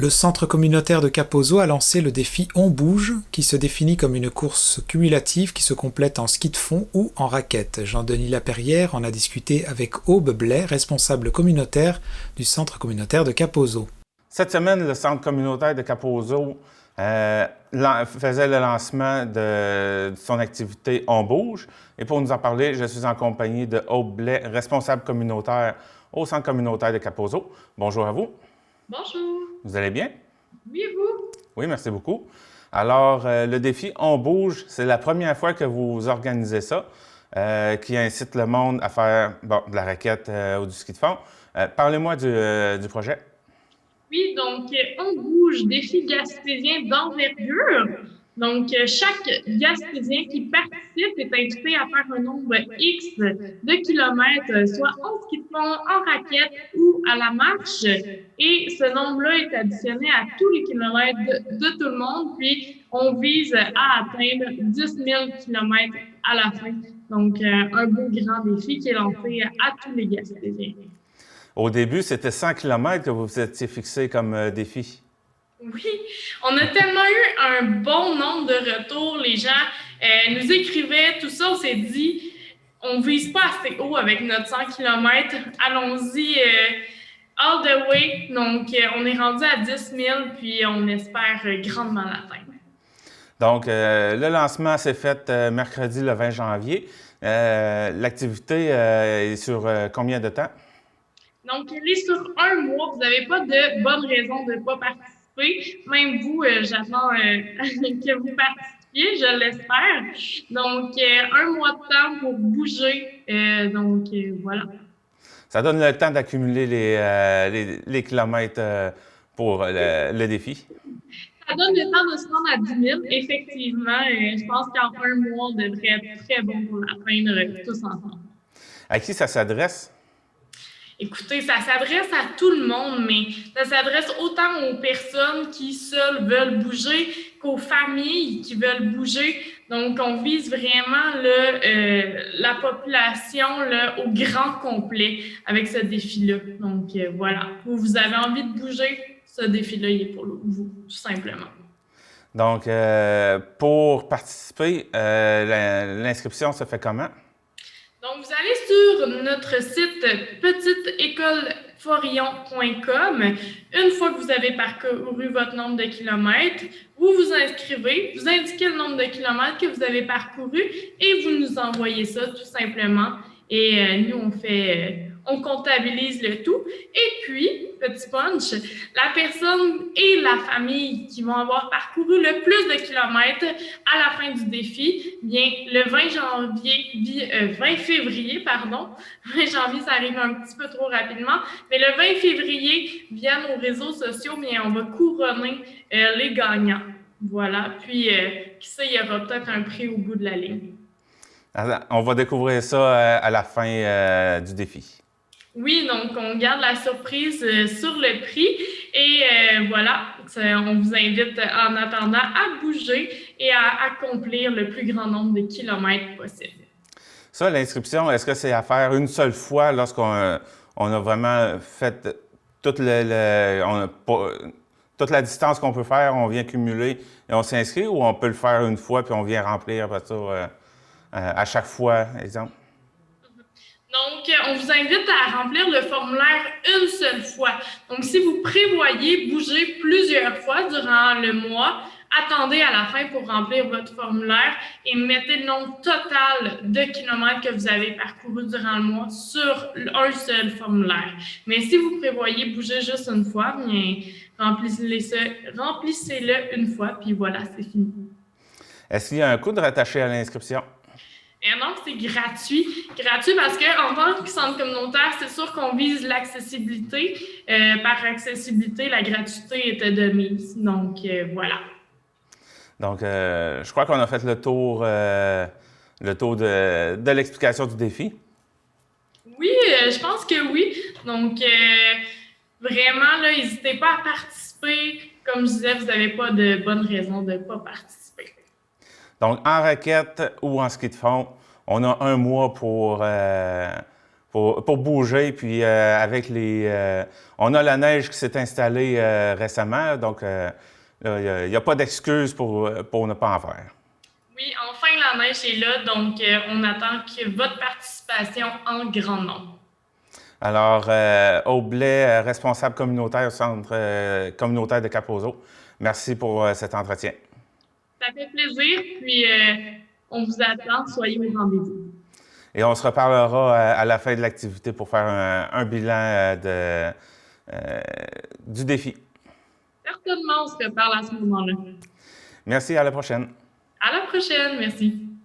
Le centre communautaire de Kaposo a lancé le défi On bouge, qui se définit comme une course cumulative qui se complète en ski de fond ou en raquette. Jean-Denis Laperrière en a discuté avec Aube Blais, responsable communautaire du centre communautaire de Kaposo. Cette semaine, le centre communautaire de Kaposo faisait le lancement de son activité On bouge. Et pour nous en parler, je suis en compagnie de Aube Blais, responsable communautaire au centre communautaire de Kaposo. Bonjour à vous. Bonjour. Vous allez bien? Oui, et vous? Oui, merci beaucoup. Alors, le défi On bouge, c'est la première fois que vous organisez ça, qui incite le monde à faire de la raquette ou du ski de fond. Parlez-moi du projet. Oui, donc On bouge, défi gaspésien d'envergure. Donc, chaque Gaspésien qui participe est invité à faire un nombre X de kilomètres, soit en ski de fond, en raquette ou à la marche. Et ce nombre-là est additionné à tous les kilomètres de tout le monde. Puis, on vise à atteindre 10 000 kilomètres à la fin. Donc, un beau grand défi qui est lancé à tous les Gaspésiens. Au début, c'était 100 km que vous vous étiez fixé comme défi. Oui, on a tellement eu un bon nombre de retours. Les gens nous écrivaient, tout ça, on s'est dit, on ne vise pas assez haut avec notre 100 km. Allons-y all the way. Donc, on est rendu à 10 000, puis on espère grandement l'atteindre. Donc, le lancement s'est fait mercredi le 20 janvier. L'activité est sur combien de temps? Donc, elle est sur un mois. Vous n'avez pas de bonne raison de ne pas participer. Même vous, j'attends que vous participiez, je l'espère. Donc, un mois de temps pour bouger. Voilà. Ça donne le temps d'accumuler les kilomètres pour le défi. Ça donne le temps de se rendre à 10 000, effectivement. Je pense qu'en un mois, on devrait être très bon pour l'atteindre tous ensemble. À qui ça s'adresse? Écoutez, ça s'adresse à tout le monde, mais ça s'adresse autant aux personnes qui seules veulent bouger qu'aux familles qui veulent bouger. Donc, on vise vraiment la population au grand complet avec ce défi-là. Donc, voilà. Vous avez envie de bouger, ce défi-là, il est pour vous, tout simplement. Donc, pour participer, l'inscription se fait comment? Donc, vous allez sur notre site petiteécoleforillon.com. Une fois que vous avez parcouru votre nombre de kilomètres, vous vous inscrivez, vous indiquez le nombre de kilomètres que vous avez parcouru et vous nous envoyez ça tout simplement. Et nous, on comptabilise le tout. Et puis, petit punch, la personne et la famille qui vont avoir parcouru le plus de kilomètres à la fin du défi, bien, le 20 février, 20 janvier, ça arrive un petit peu trop rapidement, mais le 20 février, via nos réseaux sociaux, bien, on va couronner les gagnants. Voilà. Puis, qui sait, il y aura peut-être un prix au bout de la ligne. On va découvrir ça à la fin du défi. Oui, donc on garde la surprise sur le prix et voilà, on vous invite en attendant à bouger et à accomplir le plus grand nombre de kilomètres possible. Ça, l'inscription, est-ce que c'est à faire une seule fois lorsqu'on a vraiment fait toute la distance qu'on peut faire, on vient cumuler et on s'inscrit, ou on peut le faire une fois puis on vient remplir après ça à chaque fois, exemple? Donc, on vous invite à remplir le formulaire une seule fois. Donc, si vous prévoyez bouger plusieurs fois durant le mois, attendez à la fin pour remplir votre formulaire et mettez le nombre total de kilomètres que vous avez parcouru durant le mois sur un seul formulaire. Mais si vous prévoyez bouger juste une fois, bien, remplissez-le une fois, puis voilà, c'est fini. Est-ce qu'il y a un coût de rattaché à l'inscription? Et non, c'est gratuit. Gratuit parce qu'en tant que centre communautaire, c'est sûr qu'on vise l'accessibilité. Par accessibilité, la gratuité était de mise. Donc, voilà. Donc, je crois qu'on a fait le tour de l'explication du défi. Oui, je pense que oui. Donc, vraiment, là, n'hésitez pas à participer. Comme je disais, vous n'avez pas de bonne raison de ne pas participer. Donc, en raquette ou en ski de fond, on a un mois pour pour bouger. Puis avec on a la neige qui s'est installée récemment, donc il n'y a pas d'excuse pour ne pas en faire. Oui, enfin la neige est là, donc on attend que votre participation en grand nombre. Alors, Aube Blais, responsable communautaire au Centre communautaire de Kaposo, merci pour cet entretien. Ça fait plaisir, puis on vous attend, soyez au rendez-vous. Et on se reparlera à la fin de l'activité pour faire un bilan du défi. Certainement, on se reparle à ce moment-là. Merci, à la prochaine. À la prochaine, merci.